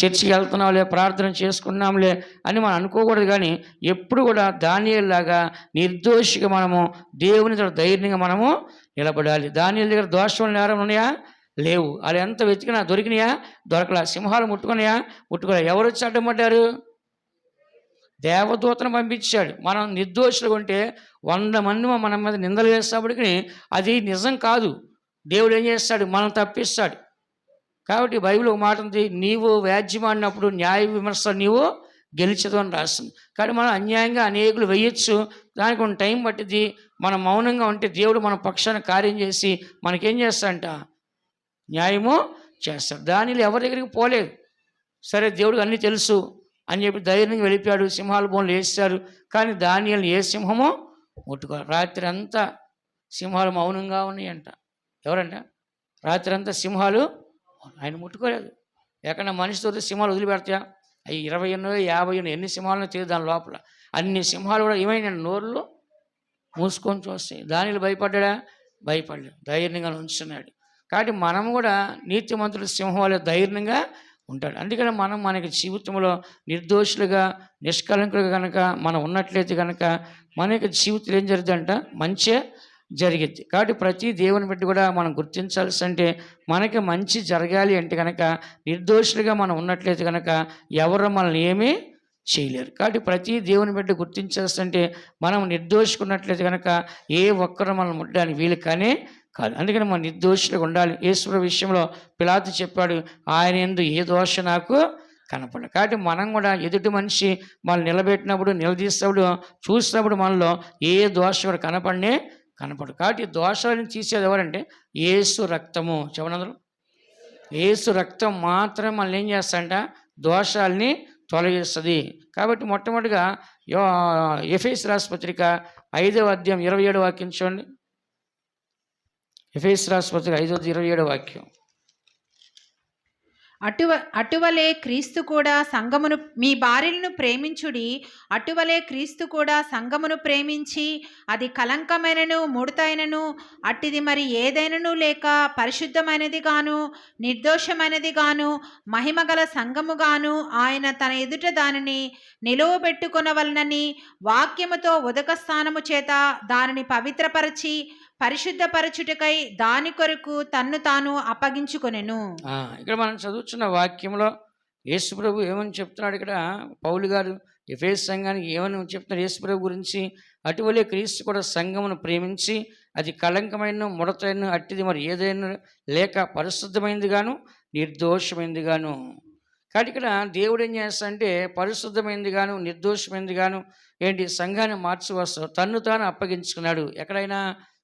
చర్చికి వెళ్తున్నాంలే, ప్రార్థన చేసుకున్నాంలే అని మనం అనుకోకూడదు. కానీ ఎప్పుడు కూడా దానియేలులాగా నిర్దోషిగా మనము దేవుని దగ్గర ధైర్యంగా మనము నిలబడాలి. దానియేలు దగ్గర దోషం నేరం ఉన్నాయా? లేవు. వాళ్ళు ఎంత వెతికినా దొరికినాయా? దొరకలా. సింహాలు ముట్టుకున్నాయా? ముట్టుకోలే. ఎవరు వచ్చి అడ్డమడ్డారు? దేవదూతను పంపించాడు. మనం నిర్దోషులుగా ఉంటే 100 మంది మన మీద నిందలు వేసేప్పటికి అది నిజం కాదు. దేవుడు ఏం చేస్తాడు? మనం తప్పిస్తాడు. కాబట్టి బైబిల్ ఒక మాట ఉంది, నీవు వ్యాజ్యమాడినప్పుడు న్యాయ విమర్శ నీవు గెలిచదు అని రాస్తుంది. కానీ మనం అన్యాయంగా అనేకులు వేయచ్చు, దానికి ఒక టైం పట్టింది. మనం మౌనంగా ఉంటే దేవుడు మన పక్షాన కార్యం చేసి మనకేం చేస్తాడంట? న్యాయము చేస్తాడు. దానిలో ఎవరి దగ్గరికి పోలేదు. సరే దేవుడికి అన్నీ తెలుసు అని చెప్పి ధైర్యంగా వెళ్ళిపోయాడు. సింహాల బోన్లు వేసారు, కానీ దానియేలుని ఏ సింహమో ముట్టుకోవాలి. రాత్రి అంతా సింహాలు మౌనంగా ఉన్నాయంట. ఎవరంట? రాత్రి అంతా సింహాలు ఆయన ముట్టుకోలేదు. ఎక్కడ మనిషితో సింహాలు వదిలిపెడతాయా? అవి 20 50 ఎన్ని సింహాలను తెలియదు దాని లోపల. అన్ని సింహాలు కూడా ఏమైనా నోర్లు మూసుకొని చూస్తాయి. దానిలో భయపడ్డా? భయపడలేదు. ధైర్యంగా ఉంచున్నాడు. కాబట్టి మనం కూడా నీతిమంతుడు సింహం వల్ల ధైర్యంగా ఉంటాడు. అందుకని మనం మనకి జీవితంలో నిర్దోషులుగా నిష్కలంకులుగా కనుక మనం ఉన్నట్లయితే కనుక మన యొక్క జీవితంలో ఏం జరుగుతుందంట? మంచే జరిగిద్ది. కాబట్టి ప్రతి దేవుని బట్టి కూడా మనం గుర్తించాల్సి అంటే మనకి మంచి జరగాలి అంటే కనుక నిర్దోషులుగా మనం ఉన్నట్లయితే కనుక ఎవరు మనల్ని ఏమీ చేయలేరు. కాబట్టి ప్రతి దేవుని బట్టి గుర్తించాల్సి అంటే మనం నిర్దోషుకున్నట్లయితే కనుక ఏ ఒక్కరు మనం ముట్టడానికి వీలు కానే కాదు. అందుకని మనం నిర్దోషులుగా ఉండాలి. యేసు విషయంలో పిలాతు చెప్పాడు, ఆయన యందు ఏ దోష నాకు కనపడదు. కాబట్టి మనం కూడా ఎదుటి మనిషి మనం నిలబెట్టినప్పుడు నిలదీసినప్పుడు చూసినప్పుడు మనలో ఏ దోషం కూడా కనపడదు. కాబట్టి దోషాలను తీసేది ఎవరంటే యేసు రక్తము. చెప్పనందరూ, యేసు రక్తం మాత్రం మనల్ని ఏం చేస్తాడంట? దోషాలని తొలగిస్తుంది. కాబట్టి మొట్టమొదటిగా ఎఫెసీయులకు రాసిన పత్రిక 5వ అధ్యాయం 27వ వాక్యం చూడండి. ఎఫెసీయులకు రాసిన పత్రిక 5:27 వాక్యం. అటువలే క్రీస్తు కూడా సంఘమును, మీ భార్యలను ప్రేమించుడి. అటువలే క్రీస్తు కూడా సంఘమును ప్రేమించి అది కలంకమైనను ముడతైనను అట్టిది మరి ఏదైనను లేక పరిశుద్ధమైనది గాను నిర్దోషమైనది గాను మహిమగల సంఘము గాను ఆయన తన ఎదుట దానిని నిలువబెట్టుకొనవలనని వాక్యముతో ఉదక స్నానము చేత దానిని పవిత్రపరచి పరిశుద్ధపరచుటకై దాని కొరకు తన్ను తాను అప్పగించుకొనెను. ఇక్కడ మనం చదువుతున్న వాక్యంలో యేసు ప్రభు ఏమని చెప్తున్నాడు? ఇక్కడ పౌలు గారు ఎఫెసు సంఘానికి ఏమని చెప్తున్నారు యేసు ప్రభు గురించి? అటువలే క్రీస్తు కూడా సంఘమును ప్రేమించి అది కళంకమైన ముడతైన అట్టిది మరి ఏదైనా లేక పరిశుద్ధమైంది గాను నిర్దోషమైంది గాను. కాబట్టి ఇక్కడ దేవుడు ఏం చేస్తాడంటే పరిశుద్ధమైంది గాను నిర్దోషమైంది గాను ఏంటి? సంఘాన్ని మార్చివస్తాడు. తన్ను తాను అప్పగించుకున్నాడు. ఎక్కడైనా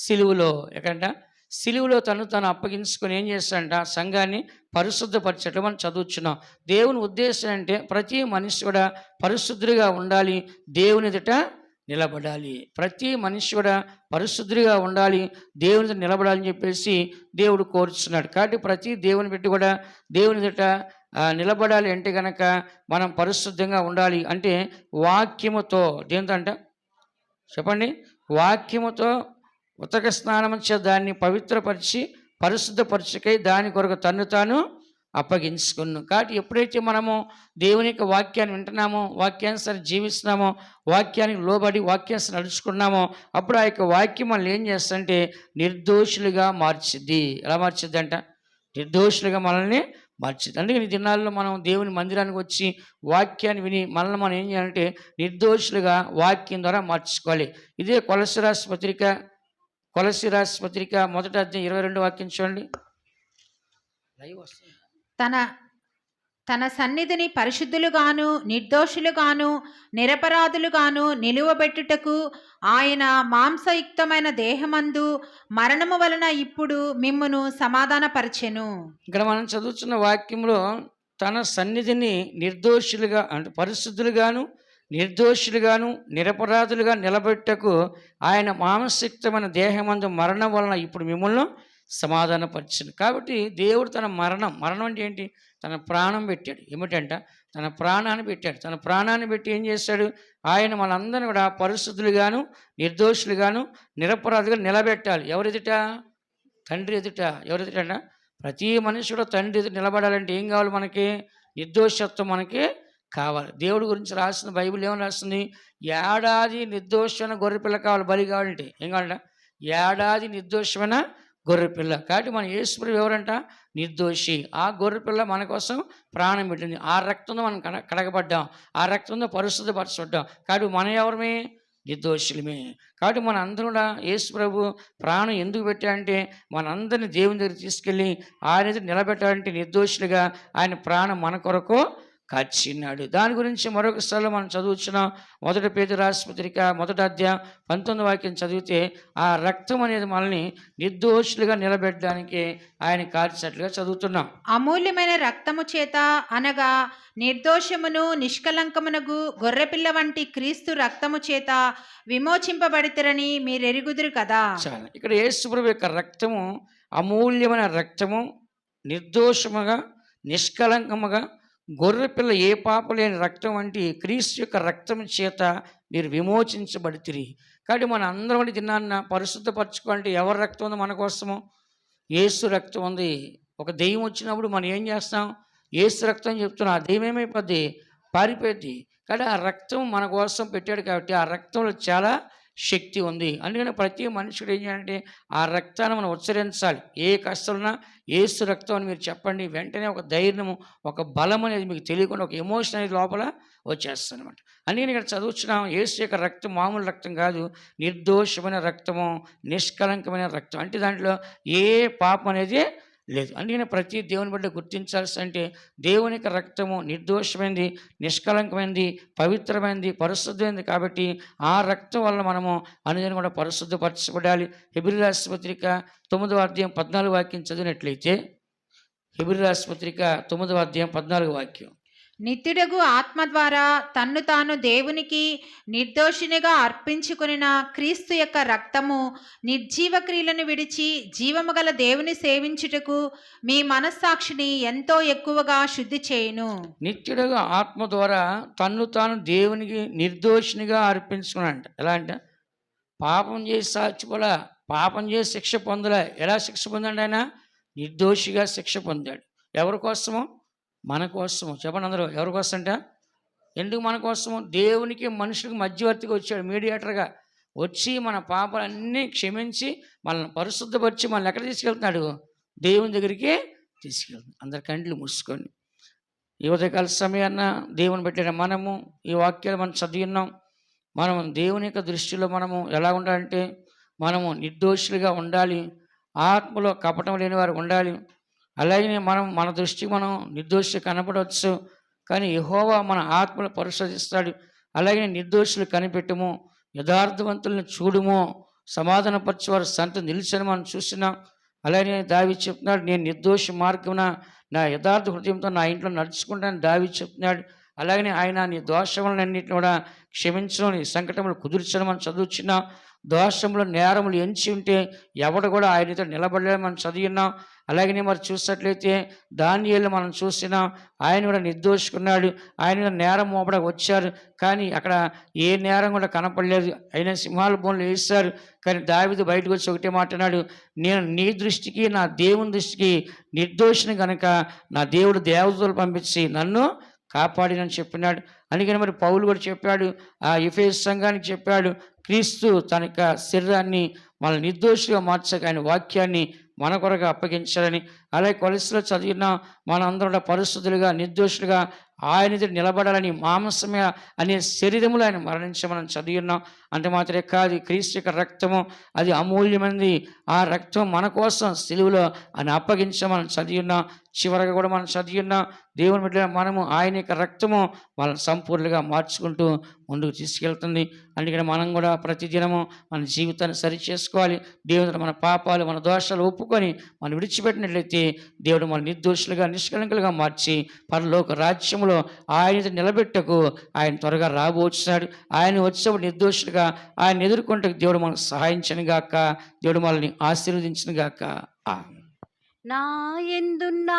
సిలువులో. ఎక్కడంట? సిలువులో తను తాను అప్పగించుకొని ఏం చేస్తాడంట? సంఘాన్ని పరిశుద్ధపరిచేట్లు మనం చదువుతున్నాం. దేవుని ఉద్దేశం అంటే ప్రతి మనిషి కూడా పరిశుద్ధుడిగా ఉండాలి, దేవుని ఎదుట నిలబడాలి. ప్రతి మనిషి కూడా పరిశుద్ధుడిగా ఉండాలి, దేవుని ఎదుట నిలబడాలని చెప్పేసి దేవుడు కోరుచున్నాడు. కాబట్టి ప్రతి దేవుని పెట్టి కూడా దేవుని ఎదుట నిలబడాలి అంటే కనుక మనం పరిశుద్ధంగా ఉండాలి. అంటే వాక్యముతో, దేనితో అంట చెప్పండి? వాక్యముతో ఉతక స్నానం చే దాన్ని పవిత్రపరిచి పరిశుద్ధపరచుకై దాని కొరకు తన్ను తాను అప్పగించుకున్నాం. కాబట్టి ఎప్పుడైతే మనము దేవుని యొక్క వాక్యాన్ని వింటున్నామో, వాక్యానుసారం జీవిస్తున్నామో, వాక్యానికి లోబడి వాక్యానుసారం నడుచుకున్నామో, అప్పుడు ఆ యొక్క వాక్యం మనల్ని ఏం చేస్తుందంటే నిర్దోషులుగా మార్చిద్ది. ఎలా మార్చిద్ది అంట? నిర్దోషులుగా మనల్ని మార్చిద్ది. అందుకని ఈ దినాల్లో మనం దేవుని మందిరానికి వచ్చి వాక్యాన్ని విని మనల్ని మనం ఏం చేయాలంటే నిర్దోషులుగా వాక్యం ద్వారా మార్చుకోవాలి. ఇదే కొలస్సీ రాసిన పత్రిక 1వ అధ్యాయం 22వ వాక్యం చూడండి. తన సన్నిధిని పరిశుద్ధులుగాను నిర్దోషులుగాను నిరపరాధులుగాను నిలువబెట్టుటకు ఆయన మాంసయుక్తమైన దేహమందు మరణము వలన ఇప్పుడు మిమ్మును సమాధానపరిచెను. ఇక్కడ మనం చదువుతున్న వాక్యంలో తన సన్నిధిని నిర్దోషులుగా అంటే పరిశుద్ధులుగాను నిర్దోషులుగాను నిరపరాధులుగా నిలబెట్టకు ఆయన మాంసయుక్తమైన దేహమందు మరణం వలన ఇప్పుడు మిమ్మల్ని సమాధానపరిచింది. కాబట్టి దేవుడు తన మరణం అంటే ఏంటి? తన ప్రాణం పెట్టాడు. ఏమిటంట? తన ప్రాణాన్ని పెట్టాడు. తన ప్రాణాన్ని పెట్టి ఏం చేశాడు? ఆయన మనందరినీ కూడా పరిశుద్ధులుగాను నిర్దోషులుగాను నిరపరాధులుగా నిలబెట్టాలి. ఎవరెదుట? తండ్రి ఎదుట. ఎవరెదుట? ప్రతి మనిషి కూడా తండ్రి ఎదుట నిలబడాలంటే ఏం కావాలి మనకి? నిర్దోషత్వం మనకి కావాలి. దేవుడి గురించి రాసిన బైబిల్ ఏమని రాస్తుంది? ఏడాది నిర్దోషమైన గొర్రెపిల్ల కావాలి, బలి కావాలంటే ఏం కావాలంట? ఏడాది నిర్దోషమైన గొర్రెపిల్ల. కాబట్టి మన యేసుప్రభు ఎవరంట? నిర్దోషి. ఆ గొర్రెపిల్ల మన కోసం ప్రాణం పెట్టింది. ఆ రక్తంతో మనం కడగబడ్డాం, ఆ రక్తంతో పరిశుద్ధపరచబడ్డాం. కాబట్టి మనం ఎవరమే? నిర్దోషులమే. కాబట్టి మన అందరూ కూడా యేసుప్రభు ప్రాణం ఎందుకు పెట్టాడంటే మనందరిని దేవుని దగ్గర తీసుకెళ్ళి ఆయన ఎదుట నిలబెట్టాలంటే నిర్దోషులుగా ఆయన ప్రాణం మన కొరకు కార్చిన్నాడు. దాని గురించి మరొకసారి మనం చదువుతున్నాం. 1 పేతురు రాసిన పత్రిక 1వ అధ్యాయం 19వ వాక్యం చదివితే ఆ రక్తం అనేది మనల్ని నిర్దోషులుగా నిలబెట్టడానికి ఆయన కార్చినట్లుగా చదువుతున్నాం. అమూల్యమైన రక్తము చేత అనగా నిర్దోషమును నిష్కలంకమునగు గొర్రెపిల్ల వంటి క్రీస్తు రక్తము చేత విమోచింపబడితరని మీరెరుగుదురు కదా. చాలా ఇక్కడ యేసుప్రభు యొక్క రక్తము అమూల్యమైన రక్తము, నిర్దోషముగా నిష్కలంకముగా గొర్రెపిల్ల ఏ పాప లేని రక్తం వంటి క్రీస్తు యొక్క రక్తం చేత మీరు విమోచించబడితిరి. కాబట్టి మన అందరం కూడా దినాన్న పరిశుద్ధపరచుకోవాలంటే ఎవరి రక్తం ఉంది మన కోసము? యేసు రక్తం ఉంది. ఒక దెయ్యం వచ్చినప్పుడు మనం ఏం చేస్తాం? యేసు రక్తం అని చెప్తున్నాం. ఆ దెయ్యం ఏమైపోద్ది? పారిపోద్ది. కానీ ఆ రక్తం మన కోసం పెట్టాడు కాబట్టి ఆ రక్తంలో చాలా శక్తి ఉంది. అందుకని ప్రతి మనుషుడు ఏం చేయాలంటే ఆ రక్తాన్ని మనం ఉచ్చరించాలి. ఏ కష్టాలున్నా యేసు రక్తం అని మీరు చెప్పండి, వెంటనే ఒక ధైర్యము, ఒక బలం అనేది మీకు తెలియకుండా ఒక ఎమోషన్ అనేది లోపల వచ్చేస్తుంది అనమాట. అందుకని ఇక్కడ చదువుతున్నాం, యేసు యొక్క రక్తం మామూలు రక్తం కాదు, నిర్దోషమైన రక్తము, నిష్కలంకమైన రక్తం. అంటే దాంట్లో ఏ పాపం అనేది లేదు. అందుకని ప్రతి దేవుని బిడ్డ గుర్తించాల్సి అంటే దేవుని యొక్క రక్తము నిర్దోషమైంది, నిష్కలంకమైంది, పవిత్రమైంది, పరిశుద్ధమైంది. కాబట్టి ఆ రక్తం వల్ల మనము అనుదినం కూడా పరిశుద్ధపరచబడాలి. హెబ్రీ రాసిన పత్రిక 9వ అధ్యాయం 14వ వాక్యం చదివినట్లయితే, హెబ్రీ రాసిన పత్రిక 9వ అధ్యాయం 14వ వాక్యం. నిత్యుడగు ఆత్మ ద్వారా తన్ను తాను దేవునికి నిర్దోషినిగా అర్పించుకొనిన క్రీస్తు యొక్క రక్తము నిర్జీవ క్రియలను విడిచి జీవము గల దేవుని సేవించుటకు మీ మనస్సాక్షిని ఎంతో ఎక్కువగా శుద్ధి చేయును. నిత్యుడుగా ఆత్మ ద్వారా తన్ను తాను దేవునికి నిర్దోషినిగా అర్పించుకున్నాడంట. ఎలా అంటే పాపం చేసి సాక్షిపోలా, పాపం చేసి శిక్ష పొందలే. ఎలా శిక్ష పొందాడు? ఆయన నిర్దోషిగా శిక్ష పొందాడు. ఎవరి కోసము? మన కోసము. చెప్పండి అందరూ, ఎవరి కోసం అంట? ఎందుకు మన కోసము? దేవునికి మనుషులకు మధ్యవర్తిగా వచ్చాడు, మీడియేటర్గా వచ్చి మన పాపాలన్నీ క్షమించి మనల్ని పరిశుద్ధపరిచి మనల్ని ఎక్కడ తీసుకెళ్తున్నాడు? దేవుని దగ్గరికి తీసుకెళ్తున్నాడు. అందరి కండ్లు మూసుకొని ఈ ఉదయకాల సమయాన్న దేవుని పెట్టిన మనము ఈ వాక్యాలు మనం చదివిన్నాం. మనం దేవుని యొక్క దృష్టిలో మనము ఎలా ఉండాలంటే మనము నిర్దోషులుగా ఉండాలి, ఆత్మలో కపటం లేని వారు ఉండాలి. అలాగే మన దృష్టికి మనం నిర్దోషి కనపడవచ్చు, కానీ యెహోవా మన ఆత్మలు పరిశోధిస్తాడు. అలాగే నిర్దోషులు కనిపెట్టము, యథార్థవంతులను చూడుము, సమాధానపరిచేవారు సంత నిలిచని మనం చూసినాం. అలాగే దావీదు చెప్తున్నాడు, నేను నిర్దోషి మార్గమున నా యథార్థ హృదయంతో నా ఇంట్లో నడుచుకుంటానని దావీదు చెప్తున్నాడు. అలాగనే ఆయన నీ దోషములన్నింటిని కూడా క్షమించడం, నీ సంకటములు కుదుర్చడం మనం చదువుచున్నాం. దోషములు నేరములు ఎంచి ఉంటే ఎవడు కూడా ఆయనతో నిలబడలేదని మనం చదివిన్నాం. అలాగనే మరి చూసినట్లయితే దానియేలు మనం చూసినాం, ఆయన కూడా నిర్దోషుకున్నాడు, ఆయన కూడా నేరం మోపడ వచ్చారు, కానీ అక్కడ ఏ నేరం కూడా కనపడలేదు. అయినా సింహాల బోన్లు వేశారు. కానీ దావీదు బయటకు వచ్చి ఒకటే మాట్లాడాడు, నేను నీ దృష్టికి నా దేవుని దృష్టికి నిర్దోషిని కనుక నా దేవుడు దేవదూతలు పంపించి నన్ను కాపాడినని చెప్పినాడు. అందుకని మరి పౌలు కూడా చెప్పాడు, ఆ ఎఫెసు సంఘానికి చెప్పాడు, క్రీస్తు తన యొక్క శరీరాన్ని మన నిర్దోషిగా మార్చక ఆయన వాక్యాన్ని మన కొరకు అప్పగించాలని. అలాగే కొలసిలో చదివిన మనందరూ పరిశుద్ధులుగా నిర్దోషులుగా ఆయన ఎదుట నిలబడాలని మాంసమే అనే శరీరములు ఆయన మరణించమని చదివిన్నాం. అంత మాత్రమే కాదు, క్రీస్తు యొక్క రక్తము అది అమూల్యమైనది. ఆ రక్తం మన కోసం సిలువలో ఆయన అప్పగించమని చదివిన్నాం. చివరగా కూడా మనం చదివిన్నాం, దేవుని బిడ్డ మనము ఆయన యొక్క రక్తము వాళ్ళని సంపూర్ణంగా మార్చుకుంటూ ముందుకు తీసుకెళ్తుంది. అందుకని మనం కూడా ప్రతిదినము మన జీవితాన్ని సరి చేసుకోవాలి. దేవుడు మన పాపాలు మన దోషాలు ఒప్పుకొని మనం విడిచిపెట్టినట్లయితే దేవుడు మన నిర్దోషులుగా నిష్కలంకులుగా మార్చి పరలోక రాజ్యంలో ఆయన నిలబెట్టకు ఆయన త్వరగా రాబోచున్నాడు. ఆయన వచ్చేప్పుడు నిర్దోషులుగా ఆయన ఎదుర్కొంటే దేవుడు మనకు సహాయించను గాక, దేవుడు మనల్ని ఆశీర్వదించను గాక. నా యందున్న